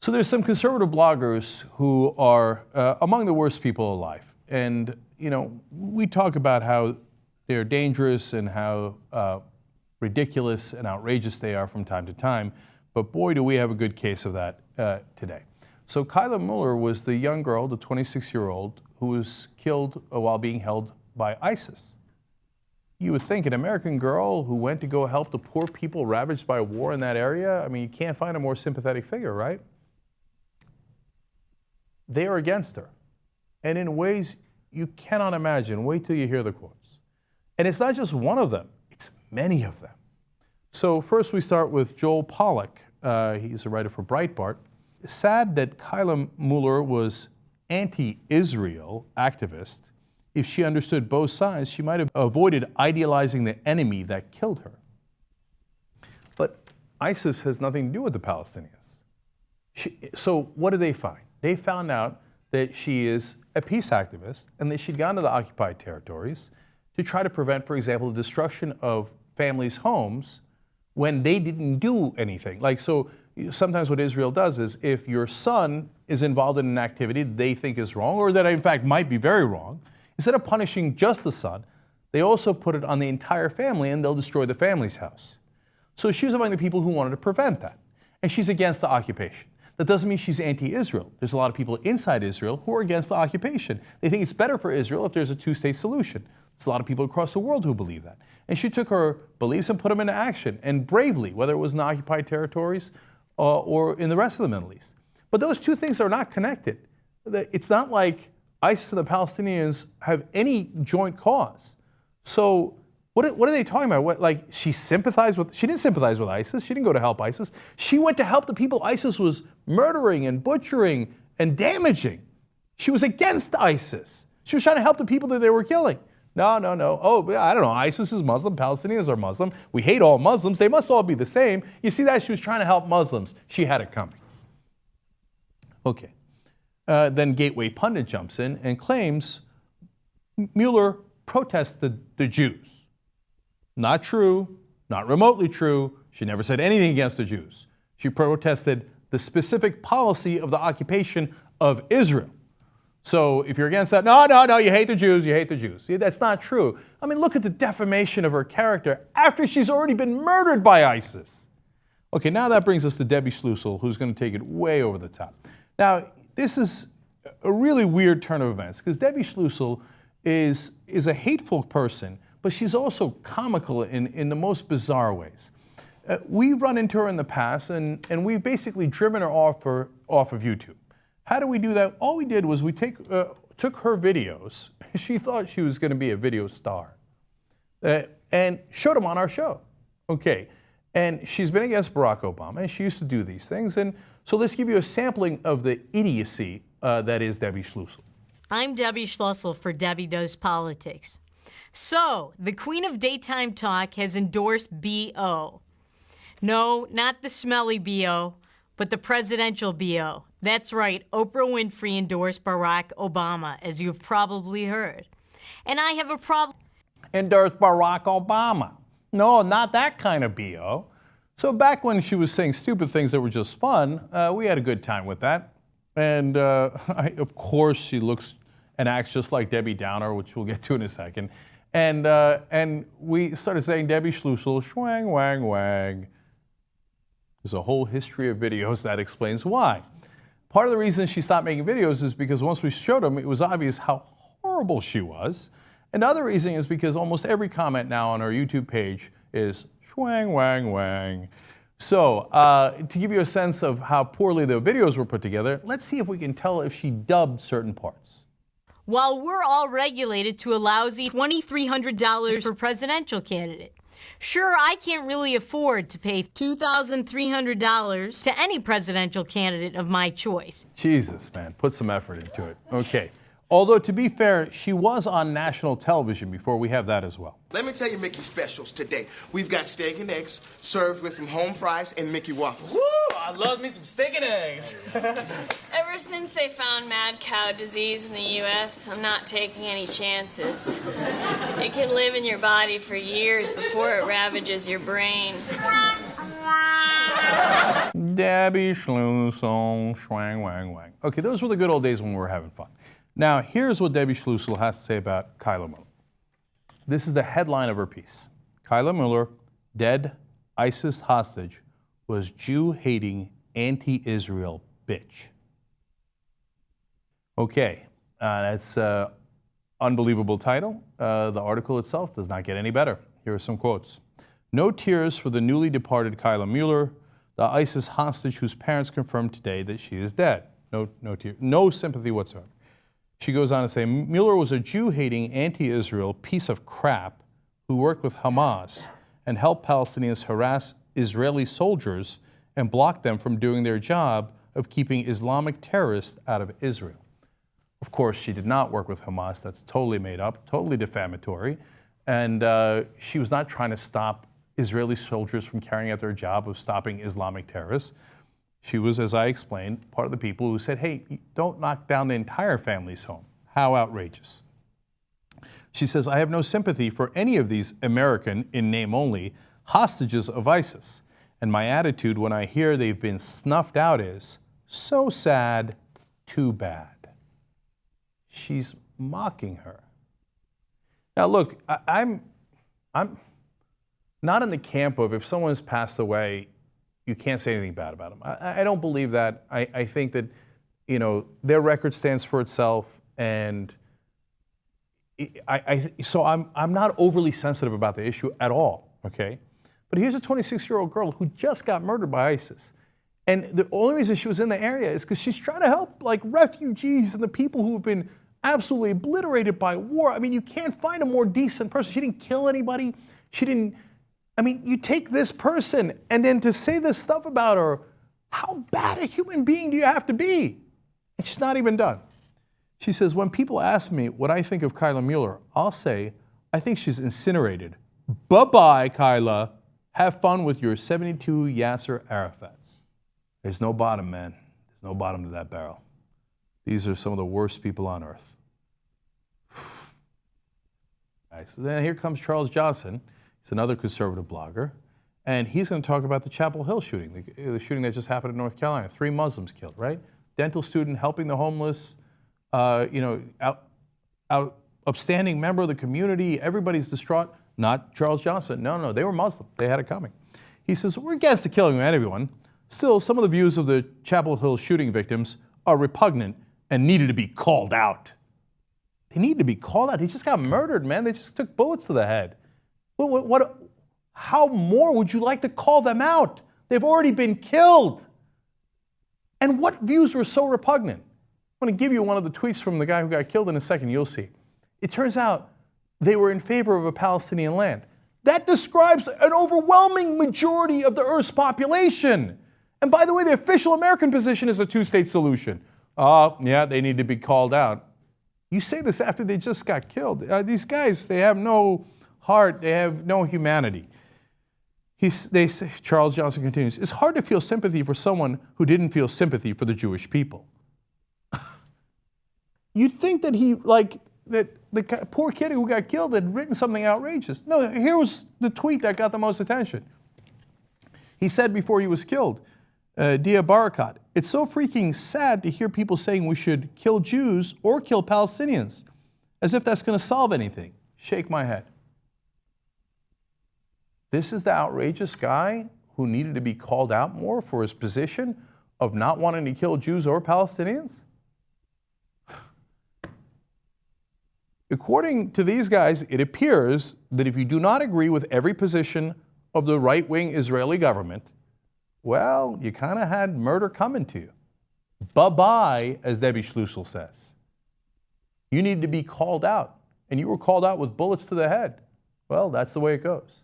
So there's some conservative bloggers who are among the worst people alive. And, you know, we talk about how they're dangerous and how ridiculous and outrageous they are from time to time. But boy, do we have a good case of that today. So Kayla Mueller was the young girl, the 26-year-old, who was killed while being held by ISIS. You would think an American girl who went to go help the poor people ravaged by war in that area, I mean, you can't find a more sympathetic figure, right? They are against her. And in ways you cannot imagine. Wait till you hear the quotes. And it's not just one of them, it's many of them. So first we start with Joel Pollack. He's a writer for Breitbart. Sad that Kayla Mueller was anti-Israel activist. If she understood both sides, she might have avoided idealizing the enemy that killed her. But ISIS has nothing to do with the Palestinians. So what did they find? They found out that she is a peace activist and that she'd gone to the occupied territories to try to prevent, for example, the destruction of families' homes when they didn't do anything. Like, so sometimes what Israel does is if your son is involved in an activity they think is wrong, or that in fact might be very wrong, instead of punishing just the son, they also put it on the entire family and they'll destroy the family's house. So she was among the people who wanted to prevent that. And she's against the occupation. That doesn't mean she's anti-Israel. There's a lot of people inside Israel who are against the occupation. They think it's better for Israel if there's a two-state solution. There's a lot of people across the world who believe that. And she took her beliefs and put them into action, and bravely, whether it was in the occupied territories or in the rest of the Middle East. But those two things are not connected. It's not like ISIS and the Palestinians have any joint cause. So what are they talking about? Like she didn't sympathize with ISIS. She didn't go to help ISIS. She went to help the people ISIS was murdering and butchering and damaging. She was against ISIS. She was trying to help the people that they were killing. No. Oh, I don't know. ISIS is Muslim. Palestinians are Muslim. We hate all Muslims. They must all be the same. You see that? She was trying to help Muslims. She had it coming. Okay. Then Gateway Pundit jumps in and claims Mueller protested the Jews. Not true, not remotely true. She never said anything against the Jews. She protested the specific policy of the occupation of Israel. So if you're against that, no, you hate the Jews, you hate the Jews. See, that's not true. I mean, look at the defamation of her character after she's already been murdered by ISIS. Okay, now that brings us to Debbie Schlussel, who's going to take it way over the top. Now, this is a really weird turn of events, because Debbie Schlussel is a hateful person, but she's also comical in the most bizarre ways. We've run into her in the past, and we've basically driven her off of YouTube. How do we do that? All we did was we took her videos. She thought she was going to be a video star, and showed them on our show. Okay, and she's been against Barack Obama, and she used to do these things. And so let's give you a sampling of the idiocy that is Debbie Schlussel. I'm Debbie Schlussel for Debbie Does Politics. So, the queen of daytime talk has endorsed B.O. No, not the smelly B.O., but the presidential B.O. That's right, Oprah Winfrey endorsed Barack Obama, as you've probably heard. And I have a problem. Endorsed Barack Obama. No, not that kind of B.O. So back when she was saying stupid things that were just fun, we had a good time with that. And of course, she looks and acts just like Debbie Downer, which we'll get to in a second. And we started saying Debbie Schlussel, schwang, wang, wang. There's a whole history of videos that explains why. Part of the reason she stopped making videos is because once we showed them, it was obvious how horrible she was. And the other reason is because almost every comment now on our YouTube page is schwang, wang, wang. So to give you a sense of how poorly the videos were put together, let's see if we can tell if she dubbed certain parts. While we're all regulated to a lousy $2,300 per presidential candidate. Sure, I can't really afford to pay $2,300 to any presidential candidate of my choice. Jesus, man, put some effort into it. Okay. Although, to be fair, she was on national television before. We have that as well. Let me tell you Mickey specials today. We've got steak and eggs served with some home fries and Mickey waffles. Woo! I love me some steak and eggs. Ever since they found mad cow disease in the U.S., I'm not taking any chances. It can live in your body for years before it ravages your brain. Debbie Schlussel, schwang, wang, wang. Okay, those were the good old days when we were having fun. Now, here's what Debbie Schlussel has to say about Kayla Mueller. This is the headline of her piece. Kayla Mueller, dead ISIS hostage, was Jew-hating, anti-Israel bitch. Okay, that's an unbelievable title. The article itself does not get any better. Here are some quotes. No tears for the newly departed Kayla Mueller, the ISIS hostage whose parents confirmed today that she is dead. No tears, no sympathy whatsoever. She goes on to say, Mueller was a Jew-hating, anti-Israel piece of crap who worked with Hamas and helped Palestinians harass Israeli soldiers and block them from doing their job of keeping Islamic terrorists out of Israel. Of course, she did not work with Hamas. That's totally made up, totally defamatory. And she was not trying to stop Israeli soldiers from carrying out their job of stopping Islamic terrorists. She was, as I explained, part of the people who said, hey, don't knock down the entire family's home. How outrageous. She says, I have no sympathy for any of these American, in name only, hostages of ISIS. And my attitude when I hear they've been snuffed out is, so sad, too bad. She's mocking her. Now look, I'm not in the camp of if someone's passed away, you can't say anything bad about them. I don't believe that. I think that, you know, their record stands for itself, and so I'm not overly sensitive about the issue at all, okay? But here's a 26-year-old girl who just got murdered by ISIS. And the only reason she was in the area is because she's trying to help like refugees and the people who have been absolutely obliterated by war. I mean, you can't find a more decent person. She didn't kill anybody. She didn't, I mean, you take this person and then to say this stuff about her, how bad a human being do you have to be? And she's not even done. She says, when people ask me what I think of Kayla Mueller, I'll say, I think she's incinerated. Bye-bye, Kayla. Have fun with your 72 Yasser Arafats. There's no bottom, man. There's no bottom to that barrel. These are some of the worst people on earth. Right, so then here comes Charles Johnson. He's another conservative blogger. And he's going to talk about the Chapel Hill shooting, the shooting that just happened in North Carolina. 3 Muslims killed, right? Dental student helping the homeless, upstanding member of the community. Everybody's distraught. Not Charles Johnson. No, they were Muslim. They had it coming. He says, we're against the killing of anyone. Still, some of the views of the Chapel Hill shooting victims are repugnant and needed to be called out. They need to be called out. He just got murdered, man. They just took bullets to the head. How more would you like to call them out? They've already been killed. And what views were so repugnant? I'm going to give you one of the tweets from the guy who got killed in a second. You'll see. It turns out they were in favor of a Palestinian land. That describes an overwhelming majority of the Earth's population. And by the way, the official American position is a 2-state solution. Yeah, they need to be called out. You say this after they just got killed. These guys, they have no heart. They have no humanity. Charles Johnson continues, it's hard to feel sympathy for someone who didn't feel sympathy for the Jewish people. You'd think that that the poor kid who got killed had written something outrageous. No, here was the tweet that got the most attention. He said before he was killed, Dia Barakat, it's so freaking sad to hear people saying we should kill Jews or kill Palestinians, as if that's going to solve anything. Shake my head. This is the outrageous guy who needed to be called out more for his position of not wanting to kill Jews or Palestinians? According to these guys, it appears that if you do not agree with every position of the right-wing Israeli government, well, you kind of had murder coming to you. Bye-bye, as Debbie Schlussel says. You need to be called out, and you were called out with bullets to the head. Well, that's the way it goes.